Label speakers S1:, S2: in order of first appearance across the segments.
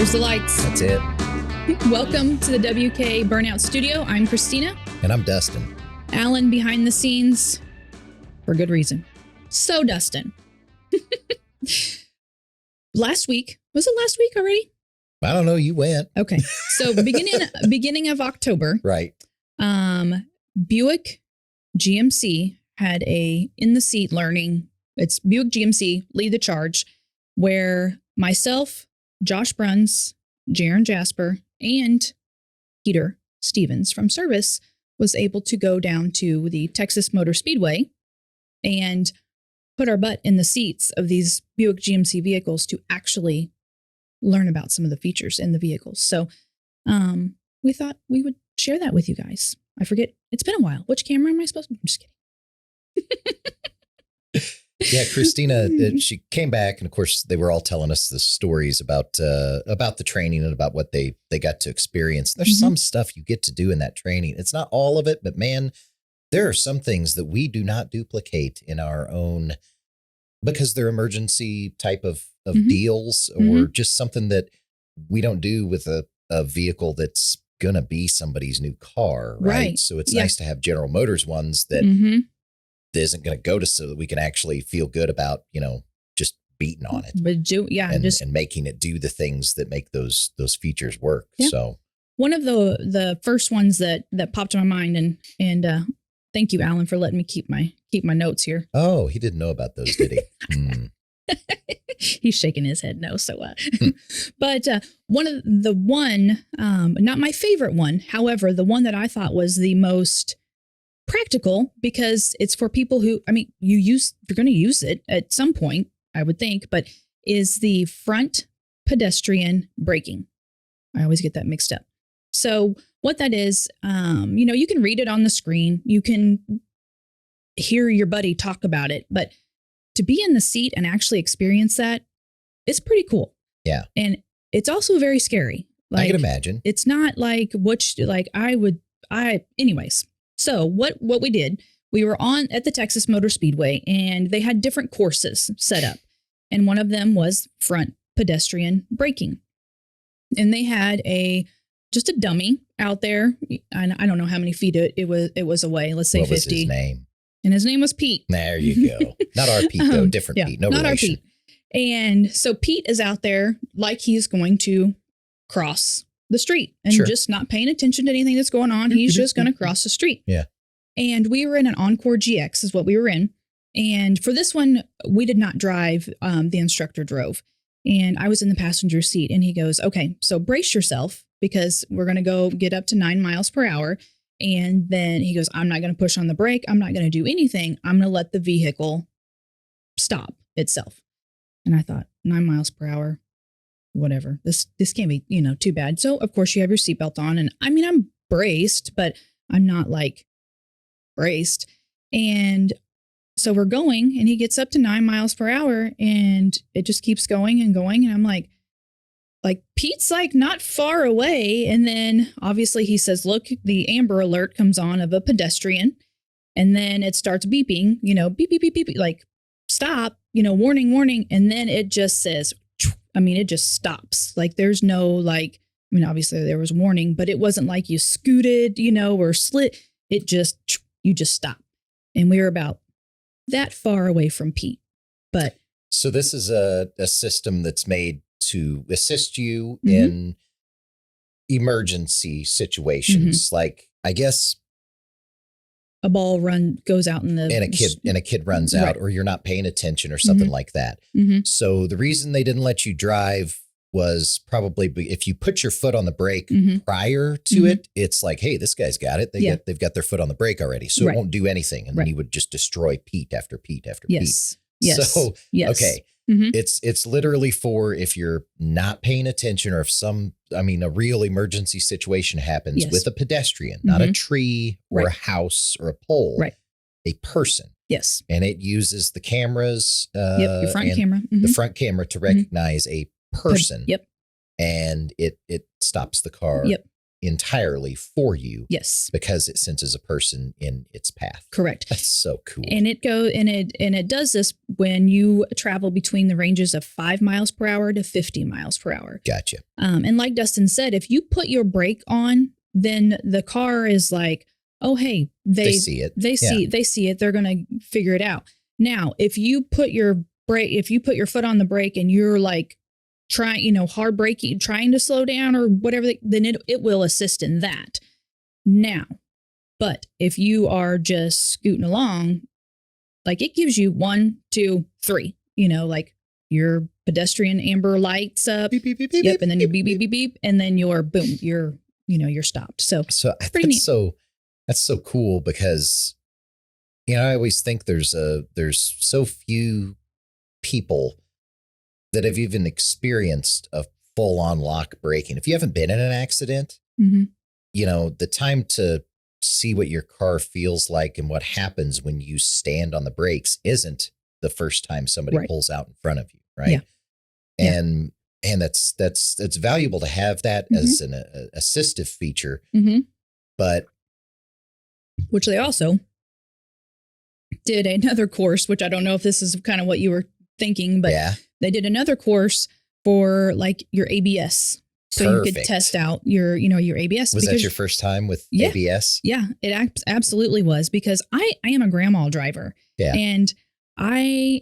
S1: There's the lights.
S2: That's it.
S1: Welcome to the WK Burnout Studio. I'm Kristina.
S2: And I'm Dustin.
S1: Alan behind the scenes for good reason. So, Dustin, last week, was it last week already?
S2: I don't know. You went.
S1: Okay. So beginning of October,
S2: Right.
S1: Buick GMC had a in the seat learning. It's Buick GMC Lead the Charge, where myself, Josh Bruns, Jaron Jasper, and Peter Stevens from Service was able to go down to the Texas Motor Speedway and put our butt in the seats of these Buick GMC vehicles to actually learn about some of the features in the vehicles. So we thought we would share that with you guys. I forget. It's been a while. Which camera am I supposed to? I'm just kidding.
S2: Yeah, Kristina, she came back, and of course, they were all telling us the stories about the training and about what they got to experience. There's some stuff you get to do in that training. It's not all of it, but man, there are some things that we do not duplicate in our own because they're emergency type of deals or just something that we don't do with a vehicle that's going to be somebody's new car, right? So it's nice to have General Motors ones that isn't going to go to so that we can actually feel good about, just beating on it.
S1: But
S2: and making it do the things that make those features work.
S1: Yeah.
S2: So
S1: one of the first ones that popped in my mind, and thank you, Alan, for letting me keep my notes here.
S2: Oh, he didn't know about those, did he?
S1: He's shaking his head no. So, but not my favorite one. However, the one that I thought was the most practical because it's for people who, you're going to use it at some point, I would think, but is the front pedestrian braking. I always get that mixed up. So what that is, you can read it on the screen. You can hear your buddy talk about it, but to be in the seat and actually experience that, it's pretty cool. Yeah. And it's also very scary.
S2: I can imagine.
S1: It's not like anyways. So what we did, we were at the Texas Motor Speedway, and they had different courses set up. And one of them was front pedestrian braking. And they had just a dummy out there. And I don't know how many feet it was away. Let's say
S2: what
S1: 50.
S2: Was his name?
S1: And his name was Pete.
S2: There you go. Not our Pete, though. Different Pete. No
S1: not
S2: relation.
S1: Our Pete. And so Pete is out there like he's going to cross the street and just not paying attention to anything that's going on. He's just going to cross the street.
S2: Yeah.
S1: And we were in an Encore GX is what we were in. And for this one, we did not drive. The instructor drove. And I was in the passenger seat. And he goes, okay, so brace yourself because we're going to go get up to 9 miles per hour. And then he goes, I'm not going to push on the brake. I'm not going to do anything. I'm going to let the vehicle stop itself. And I thought 9 miles per hour, whatever. This can't be, too bad. So of course you have your seatbelt on, and I'm braced, but I'm not like braced. And so we're going, and he gets up to 9 miles per hour, and it just keeps going and going. And I'm like Pete's like not far away. And then obviously he says, look, the amber alert comes on of a pedestrian, and then it starts beeping, beep, beep, beep, beep, like stop, warning, warning. And then it just says, it just stops. Like there's no obviously there was warning, but it wasn't like you scooted, or slid. It just, you just stop. And we were about that far away from Pete. But
S2: so this is a system that's made to assist you in emergency situations. Like, I guess
S1: a ball goes out and
S2: a kid runs out, or you're not paying attention or something like that. So the reason they didn't let you drive was probably if you put your foot on the brake prior to it, it's like, hey, this guy's got it. They've got their foot on the brake already. So it won't do anything. And then you would just destroy Pete after Pete after Pete.
S1: Yes.
S2: So, okay. It's literally for if you're not paying attention, or if a real emergency situation happens with a pedestrian, not a tree or a house or a pole, a person.
S1: Yes.
S2: And it uses the cameras,
S1: your front camera,
S2: the front camera to recognize a person. And it stops the car entirely for you.
S1: Yes.
S2: Because it senses a person in its path.
S1: Correct.
S2: That's so cool.
S1: And it does this when you travel between the ranges of 5 miles per hour to 50 miles per hour.
S2: Gotcha.
S1: And like Dustin said, if you put your brake on, then the car is like, oh, hey, they
S2: see it.
S1: They see it. They're going to figure it out. Now, if you put your foot on the brake and you're like trying, hard braking, trying to slow down or whatever, then it will assist in that. Now, but if you are just scooting along, like it gives you 1, 2, 3, like your pedestrian amber lights up. Beep, beep, beep, beep, yep. And then you beep, beep, beep, beep. And then you're boom, you're stopped. So pretty neat.
S2: That's so cool because, I always think there's so few people that have even experienced a full on lock braking. If you haven't been in an accident,
S1: mm-hmm.
S2: The time to see what your car feels like and what happens when you stand on the brakes isn't the first time somebody pulls out in front of you. Right.
S1: Yeah.
S2: And that's valuable to have that mm-hmm. as an assistive feature,
S1: mm-hmm.
S2: but
S1: which they also did another course, which I don't know if this is kind of what you were thinking, but they did another course for like your ABS. So Perfect. You could test out your ABS.
S2: Was that your first time with ABS?
S1: Yeah, it absolutely was because I am a grandma driver.
S2: Yeah.
S1: And I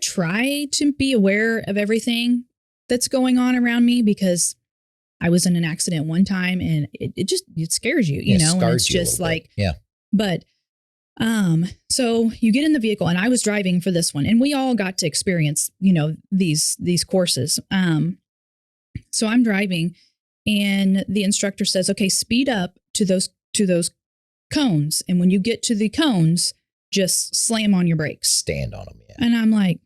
S1: try to be aware of everything that's going on around me because I was in an accident one time and it scares you, and it's just like, but, so you get in the vehicle and I was driving for this one and we all got to experience, these courses. So I'm driving and the instructor says, okay, speed up to those cones. And when you get to the cones, just slam on your brakes.
S2: Stand on them. Yeah.
S1: And I'm like,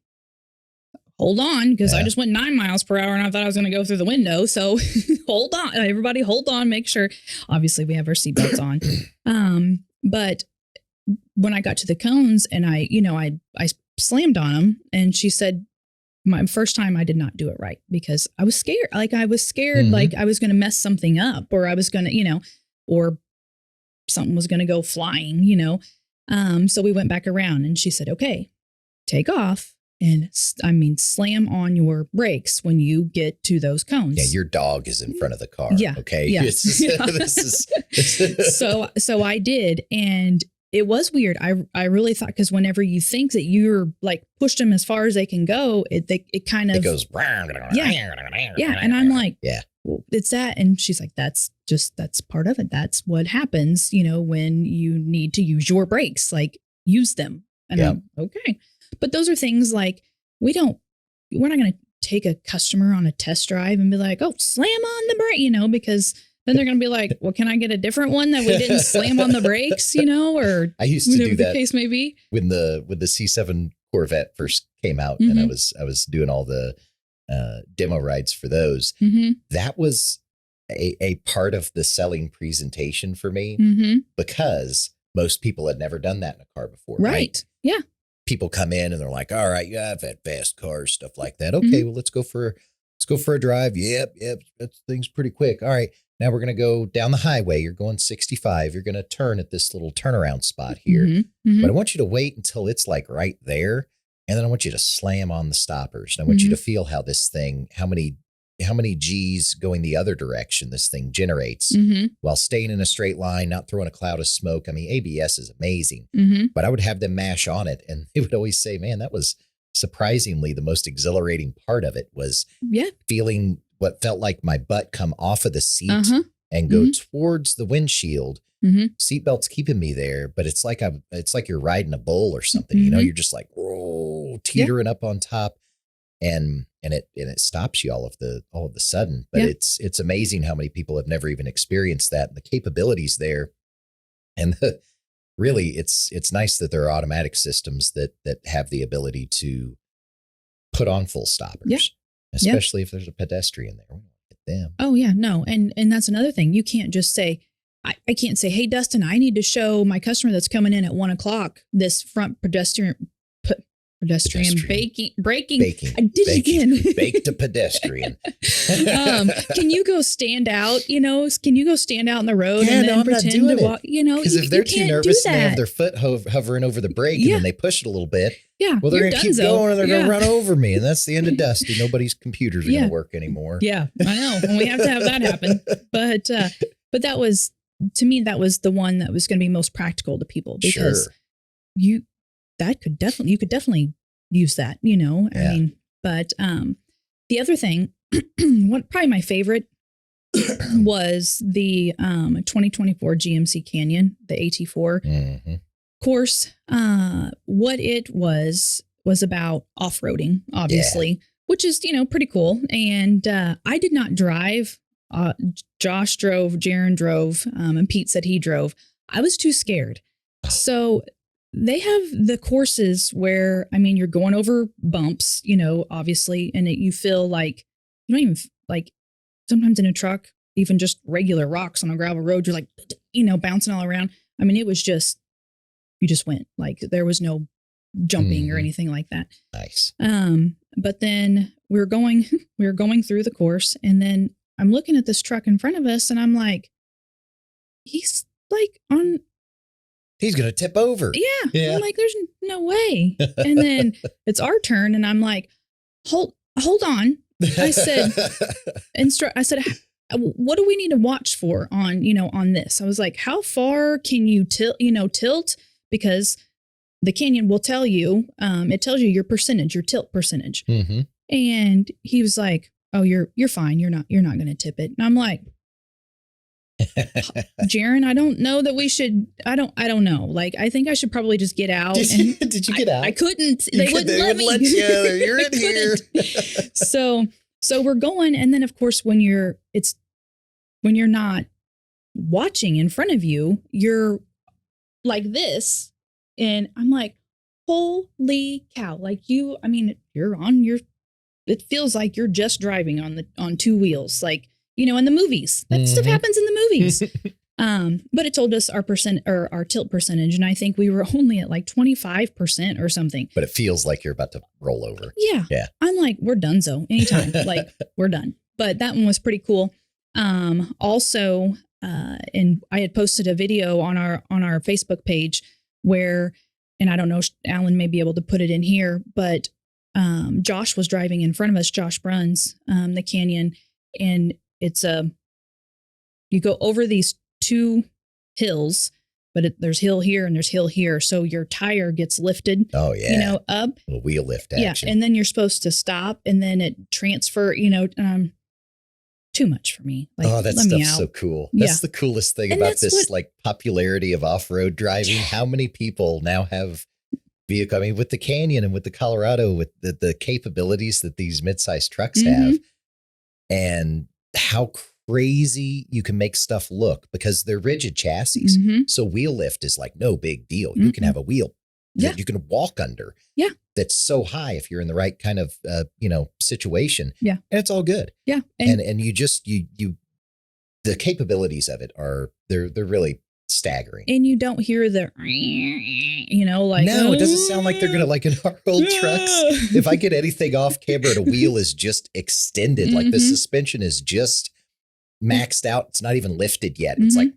S1: hold on, because I just went 9 miles per hour and I thought I was going to go through the window. So hold on, everybody hold on, make sure. Obviously we have our seatbelts on. But when I got to the cones and I slammed on them and she said, my first time I did not do it right because I was scared.
S2: Mm-hmm.
S1: Like I was going to mess something up or I was going to, or something was going to go flying, So we went back around and she said, okay, take off and slam on your brakes when you get to those cones.
S2: Yeah. Your dog is in front of the car.
S1: Yeah.
S2: Okay.
S1: Yeah.
S2: This is
S1: so I did. And it was weird. I really thought, because whenever you think that you're like pushed them as far as they can go, it kind of
S2: goes.
S1: Yeah. And I'm like, well, it's that. And she's like, that's part of it. That's what happens, when you need to use your brakes, like use them. And I'm okay. But those are things like we're not going to take a customer on a test drive and be like, oh, slam on the brake, because then they're going to be like, well, can I get a different one that we didn't slam on the brakes, or
S2: I used to do that
S1: the case may be.
S2: When the C7 Corvette first came out
S1: mm-hmm.
S2: and I was doing all the demo rides for those.
S1: Mm-hmm.
S2: That was a part of the selling presentation for me
S1: mm-hmm.
S2: because most people had never done that in a car before.
S1: Right. Yeah.
S2: People come in and they're like, all right, you have that fast car, stuff like that. Okay,
S1: mm-hmm.
S2: well, let's go for a drive. Yep. That thing's pretty quick. All right. Now we're going to go down the highway. You're going 65. You're going to turn at this little turnaround spot here.
S1: Mm-hmm. Mm-hmm.
S2: But I want you to wait until it's like right there. And then I want you to slam on the stoppers. And I want
S1: mm-hmm.
S2: you to feel how this thing, how many G's going the other direction this thing generates
S1: mm-hmm.
S2: while staying in a straight line, not throwing a cloud of smoke. I mean, ABS is amazing,
S1: mm-hmm.
S2: but I would have them mash on it. And they would always say, man, that was surprisingly the most exhilarating part of it was feeling what felt like my butt come off of the seat and go
S1: mm-hmm.
S2: towards the windshield.
S1: Mm-hmm.
S2: Seatbelt's keeping me there, but it's like you're riding a bull or something,
S1: mm-hmm.
S2: you're just like, whoa, teetering up on top and it stops you all of the sudden. But it's amazing how many people have never even experienced that and the capabilities there. And really it's nice that there are automatic systems that have the ability to put on full stoppers. Especially if there's a pedestrian there. We don't hit them.
S1: Oh, yeah. No. And that's another thing. You can't just say, I can't say, hey, Dustin, I need to show my customer that's coming in at 1:00 this front pedestrian Pedestrian. Braking.
S2: Baking.
S1: I did it again.
S2: Baked a pedestrian.
S1: Can you go stand out? Can you go stand out in the road
S2: Yeah,
S1: and then
S2: no, I'm not
S1: pretend
S2: doing
S1: to walk?
S2: Because if they're too nervous and they have their foot hovering over the brake and
S1: Yeah.
S2: then they push it a little bit,
S1: yeah,
S2: well, they're going to keep going and they're going to run over me. And that's the end of Dusty. Nobody's computers are going to work anymore.
S1: Yeah, I know. And we have to have that happen. But that was, to me, that was the one that was going to be most practical to people, because you could definitely use that, I mean, but the other thing, probably my favorite was the 2024 GMC Canyon, the AT4.
S2: Mm-hmm.
S1: Of course, what it was about off-roading, obviously, which is, pretty cool. And I did not drive. Josh drove, Jaron drove, and Pete said he drove. I was too scared. So they have the courses where, I mean, you're going over bumps, obviously, and you feel like you don't even like, sometimes in a truck, even just regular rocks on a gravel road, you're like, bouncing all around. I mean, it was just, you just went, like, there was no jumping or anything like that.
S2: Nice.
S1: But then we were going through the course, and then I'm looking at this truck in front of us, and I'm like, he's like on.
S2: He's going to tip over.
S1: Yeah. I'm like, there's no way. And then it's our turn, and I'm like, hold on. I said, what do we need to watch for on this? I was like, how far can you tilt? Because the Canyon will tell you, it tells you your tilt percentage.
S2: Mm-hmm.
S1: And he was like, oh, you're fine. You're not going to tip it. And I'm like, Jaron, I don't know that we should. I don't know. Like, I think I should probably just get out.
S2: Did you get out?
S1: I couldn't. They wouldn't let me.
S2: You're in here.
S1: So we're going, and then of course when you're not watching in front of you, you're like this, and I'm like, holy cow! Like you're on your. It feels like you're just driving on two wheels, like. In the movies, that stuff happens in the movies. But it told us our tilt percentage. And I think we were only at like 25% or something.
S2: But it feels like you're about to roll over.
S1: Yeah.
S2: Yeah.
S1: I'm like, we're donezo anytime. Like, we're done. But that one was pretty cool. Also, and I had posted a video on our Facebook page where, and I don't know, Alan may be able to put it in here, but Josh was driving in front of us, Josh Bruns, the Canyon, and it's you go over these two hills, but there's hill here and there's hill here. So your tire gets lifted,
S2: up.
S1: A
S2: wheel lift action.
S1: Yeah. And then you're supposed to stop, and then it transfer, too much for me. Like,
S2: that stuff's so cool. That's the coolest thing about this, like, popularity of off-road driving. How many people now have vehicle? I mean, with the Canyon and with the Colorado, with the capabilities that these mid-sized trucks have, and how crazy you can make stuff look, because they're rigid chassis. So wheel lift is like no big deal. You can have a wheel that you can walk under. Yeah. That's so high if you're in the right kind of, situation. Yeah. And it's all good. Yeah. And you just, the capabilities of it they're really staggering.
S1: And you don't hear the, like.
S2: No, it doesn't sound like they're going to, like in our old trucks. If I get anything off camera and a wheel is just extended, like the suspension is just maxed out. It's not even lifted yet. It's like,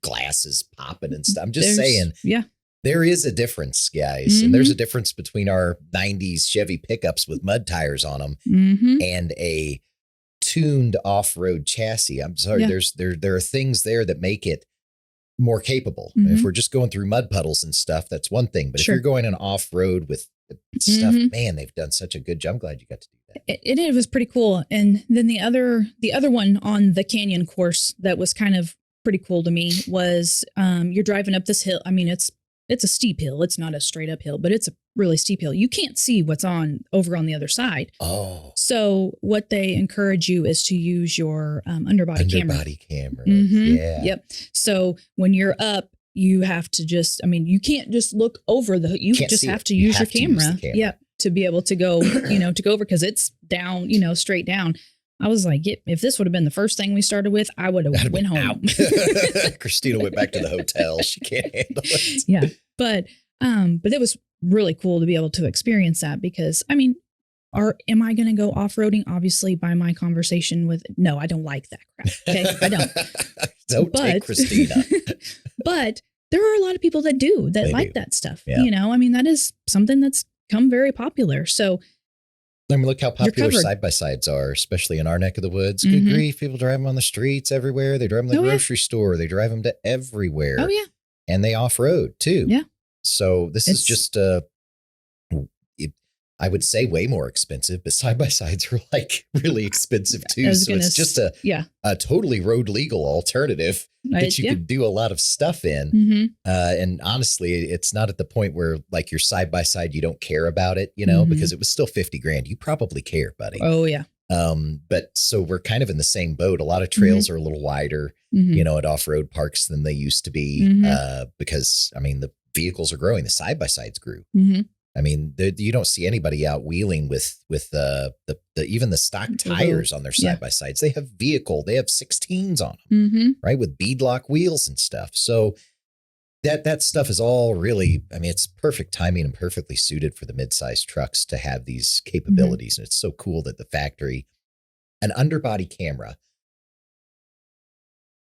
S2: glasses popping and stuff. I'm just saying, there is a difference, guys. And there's a difference between our 90s Chevy pickups with mud tires on them and a tuned off-road chassis. I'm sorry, there are things there that make it more capable. If we're just going through mud puddles and stuff, that's one thing. But if you're going on off-road with stuff, man, they've done such a good job. I'm glad you got to do that.
S1: It was pretty cool. And then the other one on the Canyon course that was kind of pretty cool to me was you're driving up this hill. I mean, it's a steep hill. It's not a straight up hill, but it's a really steep hill. You can't see what's over on the other side.
S2: Oh.
S1: So what they encourage you is to use your underbody camera.
S2: Underbody camera. Yeah.
S1: Yep. So when you're up, you have to you can't just look over you just have to use your camera. Yep. To be able to go, to go over, because it's down, straight down. I was like, if this would have been the first thing we started with, I would have went home. Kristina
S2: went back to the hotel. She can't handle it.
S1: Yeah. But it was really cool to be able to experience that because, I mean, am I going to go off-roading? Obviously, by my conversation with, no, I don't like that crap. Okay, I don't.
S2: Don't take Kristina.
S1: But there are a lot of people that do, that
S2: They
S1: like
S2: do.
S1: that stuff.
S2: Yeah.
S1: You know, I mean, that is something that's come very popular. So,
S2: I mean, look how popular
S1: covered.
S2: side-by-sides are, especially in our neck of the woods.
S1: Mhm.
S2: Good grief, people drive them on the streets everywhere. They drive them to the grocery store. They drive them to everywhere.
S1: Oh, yeah.
S2: And they off-road too.
S1: Yeah.
S2: So this is just I would say way more expensive, but side-by-sides are like really expensive too. So it's just a totally road legal alternative that you can do a lot of stuff in.
S1: Mm-hmm.
S2: And honestly, it's not at the point where like your side-by-side, you don't care about it, you know, because it was still 50 grand. You probably care, buddy.
S1: Oh yeah.
S2: But so we're kind of in the same boat. A lot of trails are a little wider, you know, at off-road parks than they used to be, because I mean, the vehicles are growing, the side-by-sides grew. I mean, you don't see anybody out wheeling with even the stock tires on their side-by-sides. They have 16s on them, right? With beadlock wheels and stuff. So that stuff is all really, I mean, it's perfect timing and perfectly suited for the mid-sized trucks to have these capabilities. And it's so cool that the factory, an underbody camera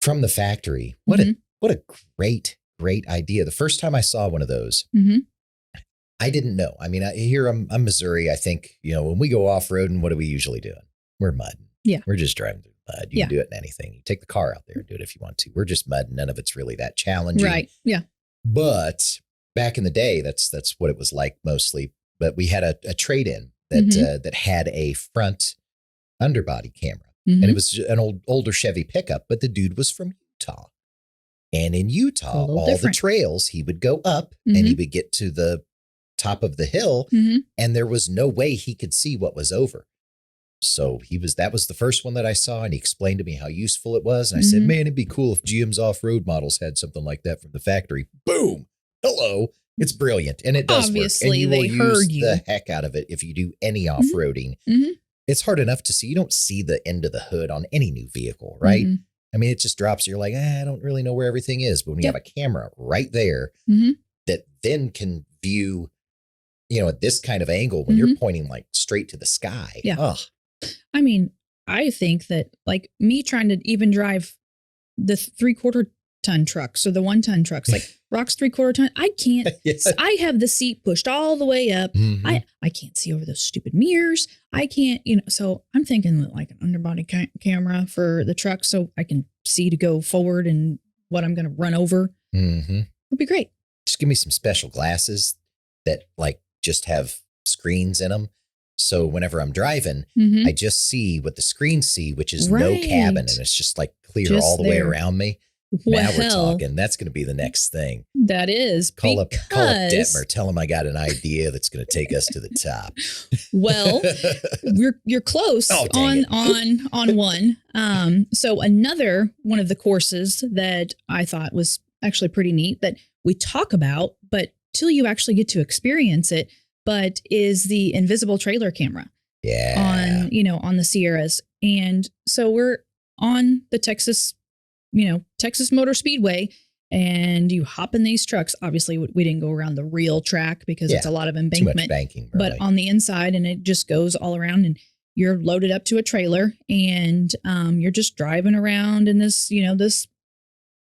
S2: from the factory, what a great idea. The first time I saw one of those, I didn't know. I mean, I'm Missouri. I think, you know, when we go off-road, and what are we usually doing? We're mudding. Yeah. We're just driving through mud. You can do it in anything. You take the car out there and do it if you want to. We're just mudding. None of it's really that challenging.
S1: Right. Yeah.
S2: But back in the day, that's what it was like mostly. But we had a trade-in that had a front underbody camera. And it was an older Chevy pickup, but the dude was from Utah. And in Utah, all the trails, he would go up and he would get to the top of the hill, and there was no way he could see what was over. So that was the first one that I saw, and he explained to me how useful it was. And I said, man, it'd be cool if GM's off-road models had something like that from the factory. Boom. Hello. It's brilliant. And it does
S1: Obviously,
S2: work. And
S1: they heard you.
S2: the heck out of it if you do any off-roading. It's hard enough to see. You don't see the end of the hood on any new vehicle, right? I mean, it just drops. You're like, I don't really know where everything is. But when you have a camera right there that then can view, you know, at this kind of angle when you're pointing like straight to the sky.
S1: Yeah.
S2: Ugh.
S1: I mean, I think that like me trying to even drive the 3/4 ton trucks or the 1 ton trucks, like Rock's 3/4 ton, I can't. I have the seat pushed all the way up. I can't see over those stupid mirrors. I can't, you know, so I'm thinking like an underbody camera for the truck so I can see to go forward and what I'm going to run over. Would be great.
S2: Just give me some special glasses that like just have screens in them. So whenever I'm driving, I just see what the screens see, which is no cabin. And it's just like clear all the way around me. Now we're talking. That's going to be the next thing.
S1: That is.
S2: Call up Detmer. Tell him I got an idea that's going to take us to the top.
S1: Well, you're close on one. So another one of the courses that I thought was actually pretty neat that we talk about, but till you actually get to experience it, but is the invisible trailer camera. Yeah. On the Sierras. And so we're on the Texas Motor Speedway, and you hop in these trucks. Obviously, we didn't go around the real track because it's a lot of embankment,
S2: too much banking,
S1: but on the inside, and it just goes all around, and you're loaded up to a trailer, and you're just driving around in this, this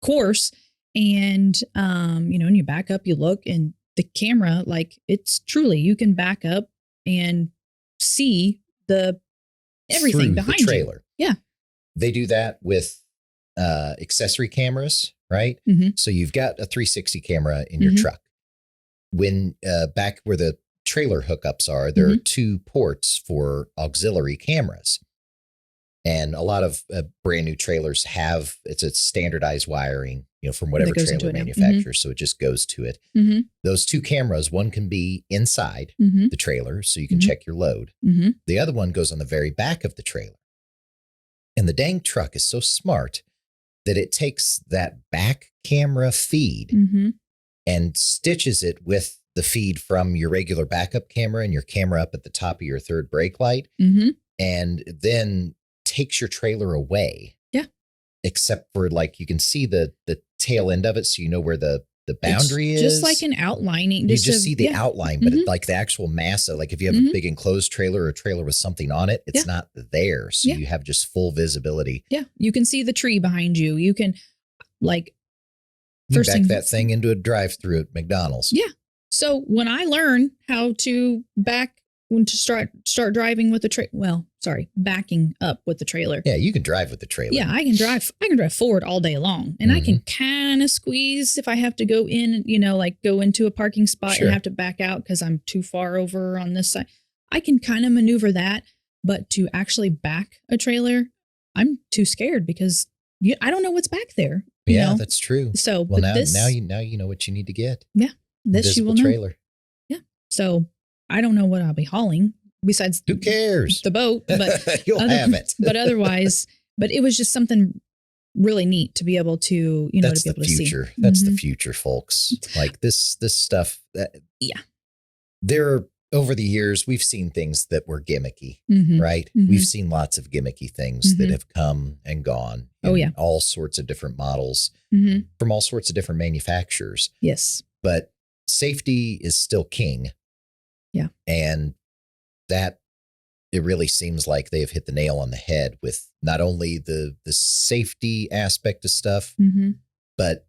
S1: course, and and you back up, you look, and the camera, like it's truly, you can back up and see everything
S2: through
S1: behind
S2: the trailer.
S1: You. Yeah,
S2: they do that with accessory cameras, right? So you've got a 360 camera in your truck. When back where the trailer hookups are, there are 2 ports for auxiliary cameras. And a lot of brand new trailers have, it's a standardized wiring, from whatever trailer manufacturer. So it just goes to it. Those 2 cameras, one can be inside the trailer so you can check your load. The other one goes on the very back of the trailer. And the dang truck is so smart that it takes that back camera feed and stitches it with the feed from your regular backup camera and your camera up at the top of your third brake light, and then takes your trailer away. Yeah. Except for like, you can see the tail end of it. So you know where the the boundary is.
S1: Just like an outlining.
S2: You just see the outline, but like the actual massa, like if you have a big enclosed trailer or a trailer with something on it, it's not there. So you have just full visibility.
S1: Yeah. You can see the tree behind you. You can back
S2: that thing into a drive-through at McDonald's.
S1: Yeah. So when I learned how to start driving with the backing up with the trailer.
S2: Yeah, you can drive with the trailer.
S1: Yeah, I can drive forward all day long, and I can kind of squeeze if I have to go in, go into a parking spot and have to back out because I'm too far over on this side. I can kind of maneuver that, but to actually back a trailer, I'm too scared because I don't know what's back there.
S2: Yeah, that's true.
S1: So,
S2: now you know what you need to get.
S1: Yeah. This you will know.
S2: Trailer.
S1: Yeah. So I don't know what I'll be hauling besides
S2: who cares
S1: the boat, but
S2: you'll have it.
S1: But otherwise, it was just something really neat to be able to,
S2: that's
S1: to be able
S2: the future.
S1: To see.
S2: That's the future, folks. Like this stuff. Over the years, we've seen things that were gimmicky, right? We've seen lots of gimmicky things that have come and gone. All sorts of different models from all sorts of different manufacturers.
S1: Yes.
S2: But safety is still king.
S1: Yeah.
S2: And that it really seems like they have hit the nail on the head with not only the safety aspect of stuff, but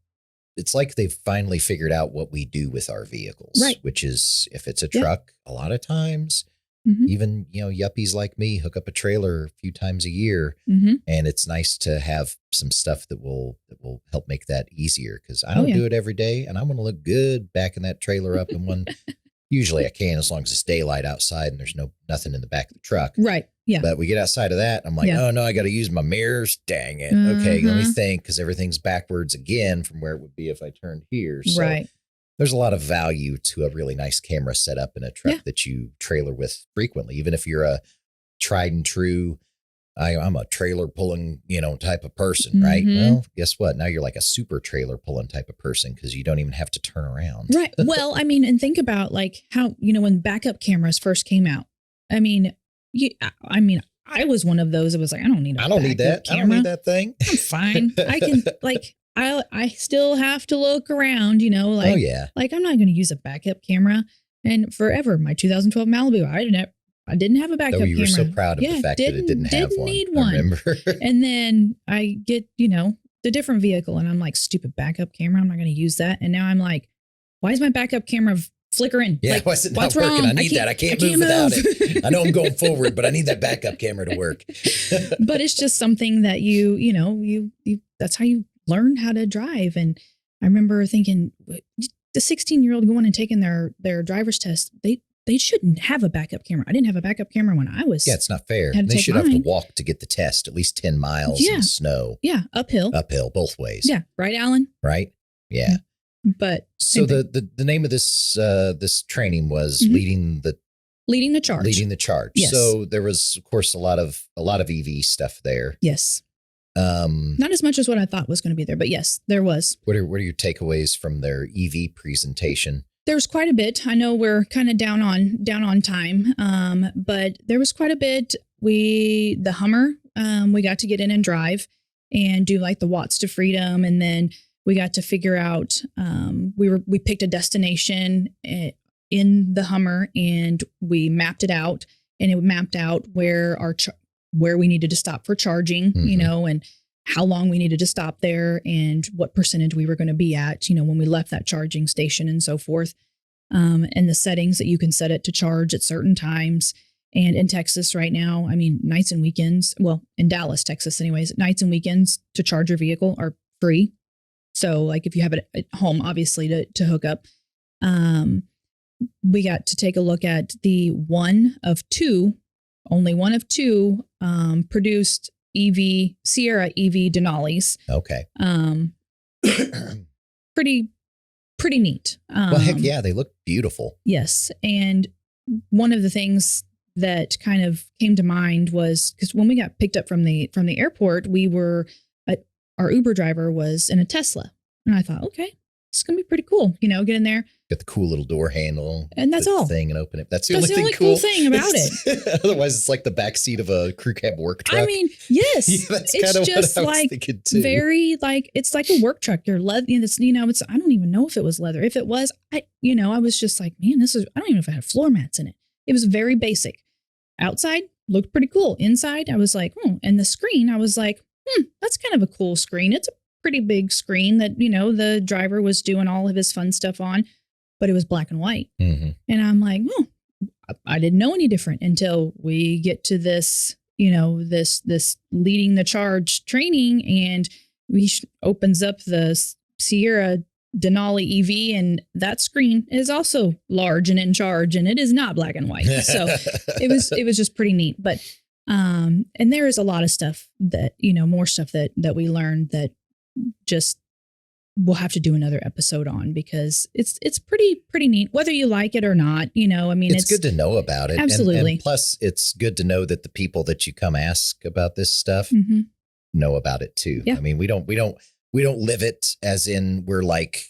S2: it's like they've finally figured out what we do with our vehicles,
S1: right?
S2: Which is if it's a truck, a lot of times, even, yuppies like me hook up a trailer a few times a year. And it's nice to have some stuff that will help make that easier. Cause I don't do it every day and I want to look good backing that trailer up in one. Usually I can, as long as it's daylight outside and there's nothing in the back of the truck.
S1: Right. Yeah.
S2: But we get outside of that. I'm like, oh no, I got to use my mirrors. Dang it. Okay. Let me think. Cause everything's backwards again from where it would be if I turned here. So
S1: right.
S2: There's a lot of value to a really nice camera setup in a truck that you trailer with frequently, even if you're a tried and true, I'm a trailer pulling, type of person, right? Well, guess what? Now you're like a super trailer pulling type of person because you don't even have to turn around.
S1: Right. Well, and think about like how, when backup cameras first came out. I was one of those. It was like, I don't need
S2: that. I don't need that thing.
S1: I'm fine. I can I still have to look around, like, like I'm not going to use a backup camera. And forever, my 2012 Malibu, I didn't have a backup camera.
S2: You were so proud of the fact that it didn't have one.
S1: Need one.
S2: I remember.
S1: And then I get, the different vehicle and I'm like, stupid backup camera. I'm not going to use that. And now I'm like, why is my backup camera flickering?
S2: Yeah,
S1: like,
S2: why is it not working?
S1: Wrong?
S2: I need that. I can't move without it. I know I'm going forward, but I need that backup camera to work.
S1: But it's just something that you that's how you learn how to drive. And I remember thinking the 16-year-old going and taking their driver's test, they shouldn't have a backup camera. I didn't have a backup camera when I was.
S2: Yeah, it's not fair. They should have to walk to get the test at least 10 miles in snow.
S1: Yeah, uphill.
S2: Uphill, both ways.
S1: Yeah, right, Alan?
S2: Right? Yeah.
S1: But
S2: so the name of this this training was leading the charge. Leading the charge.
S1: Yes.
S2: So there was, of course, a lot of EV stuff there.
S1: Yes. Not as much as what I thought was going to be there, but yes, there was. What
S2: are your takeaways from their EV presentation?
S1: There's quite a bit. I know we're kind of down on time, but there was quite a bit. The Hummer, we got to get in and drive and do like the watts to freedom, and then we got to figure out. We picked a destination in the Hummer, and we mapped it out, and it mapped out where where we needed to stop for charging, and how long we needed to stop there and what percentage we were going to be at, when we left that charging station and so forth. And the settings that you can set it to charge at certain times. And in Texas right now, nights and weekends, well, in Dallas, Texas anyways, nights and weekends to charge your vehicle are free. So like if you have it at home, obviously to hook up, we got to take a look at the only one of two produced Sierra EV Denali's.
S2: Okay.
S1: Pretty neat.
S2: Well, heck yeah, they look beautiful.
S1: Yes. And one of the things that kind of came to mind was because when we got picked up from the airport, our Uber driver was in a Tesla. And I thought, okay, this is going to be pretty cool. Get in there.
S2: Got the cool little door handle.
S1: And that's all.
S2: Thing and open it. That's the
S1: That's
S2: only
S1: the
S2: thing
S1: cool thing about it.
S2: Otherwise, it's like the backseat of a crew cab work truck.
S1: I mean, yes.
S2: Yeah, that's
S1: it's
S2: kind of
S1: just
S2: what I was
S1: like
S2: thinking too.
S1: very like, it's like a work truck. You're leather. It's, it's, I don't even know if it was leather. If it was, I was just like, man, I don't even know if it had floor mats in it. It was very basic. Outside looked pretty cool. Inside, I was like, and the screen, I was like, that's kind of a cool screen. It's a pretty big screen that, the driver was doing all of his fun stuff on, but it was black and white. Mm-hmm. And I'm like, I didn't know any different until we get to this, this leading the charge training, and we opens up the Sierra Denali EV, and that screen is also large and in charge, and it is not black and white. So it was just pretty neat. But and there is a lot of stuff that, more stuff that we learned that just we'll have to do another episode on, because it's pretty neat, whether you like it or not. It's
S2: good to know about it.
S1: Absolutely.
S2: And plus, it's good to know that the people that you come ask about this stuff know about it too.
S1: Yeah.
S2: I mean, we don't live it as in we're like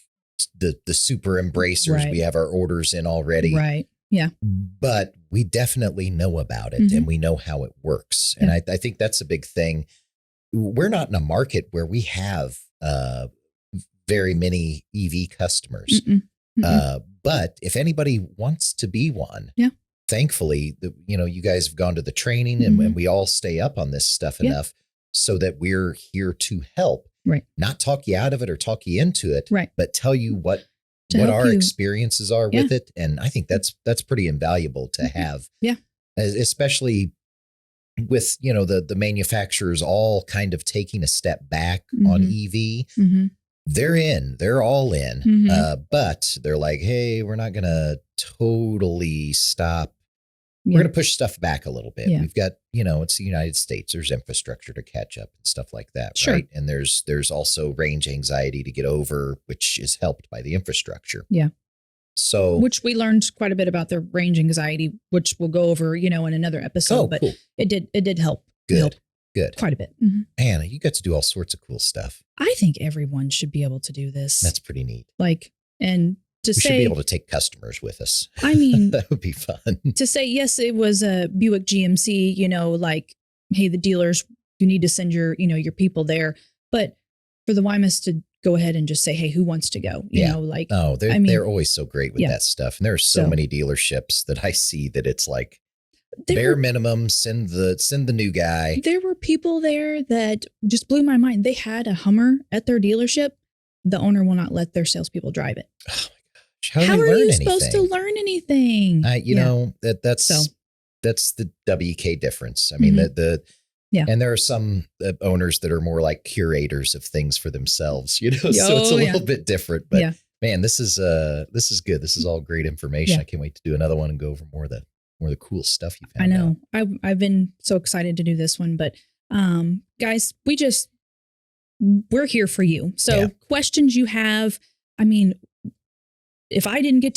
S2: the super embracers.
S1: Right.
S2: We have our orders in already.
S1: Right. Yeah.
S2: But we definitely know about it and we know how it works. And I think that's a big thing. We're not in a market where we have very many EV customers. But if anybody wants to be one, thankfully, you guys have gone to the training and we all stay up on this stuff enough so that we're here to help.
S1: Right.
S2: Not talk you out of it or talk you into it,
S1: right,
S2: but tell you what our experiences are with it. And I think that's pretty invaluable to have. Yeah. Especially with, the manufacturers all kind of taking a step back on EV. They're all in, but they're like, hey, we're not going to totally stop. We're going to push stuff back a little bit. We've got, it's the United States. There's infrastructure to catch up and stuff like that. Sure. Right. And there's also range anxiety to get over, which is helped by the infrastructure. Yeah. So, which
S1: we learned quite a bit about the range anxiety, which we'll go over, in another episode, but cool. It did help.
S2: Good.
S1: Quite a bit.
S2: Man, you got to do all sorts of cool stuff.
S1: I think everyone should be able to do this.
S2: That's pretty neat.
S1: We should
S2: be able to take customers with us.
S1: I mean,
S2: that would be fun.
S1: To say, yes, it was a Buick GMC, hey, the dealers, you need to send your people there. But for the YMS to go ahead and just say, hey, who wants to go? They're always so great with that stuff. And there are so many dealerships that I see that it's like bare minimum, send the new guy. There were people there that just blew my mind. They had a Hummer at their dealership. The owner will not let their salespeople drive it. Oh my gosh. How are you supposed to learn anything?
S2: That's the WK difference. I mean, and there are some owners that are more like curators of things for themselves, so it's a little bit different, but man, this is good. This is all great information. I can't wait to do another one and go over more of the cool stuff you found.
S1: I know. I've been so excited to do this one, but guys, we're here for you. So questions you have, I mean, if we didn't get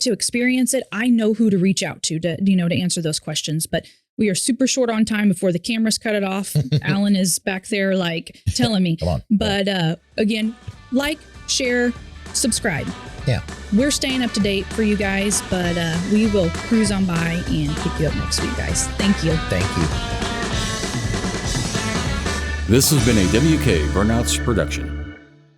S1: to experience it, I know who to reach out to answer those questions. But we are super short on time before the cameras cut it off. Alan is back there telling me.
S2: Come on.
S1: But again, share, subscribe.
S2: Yeah.
S1: We're staying up to date for you guys, but we will cruise on by and pick you up next week, guys. Thank you.
S2: Thank you.
S3: This has been a WK Burnouts production.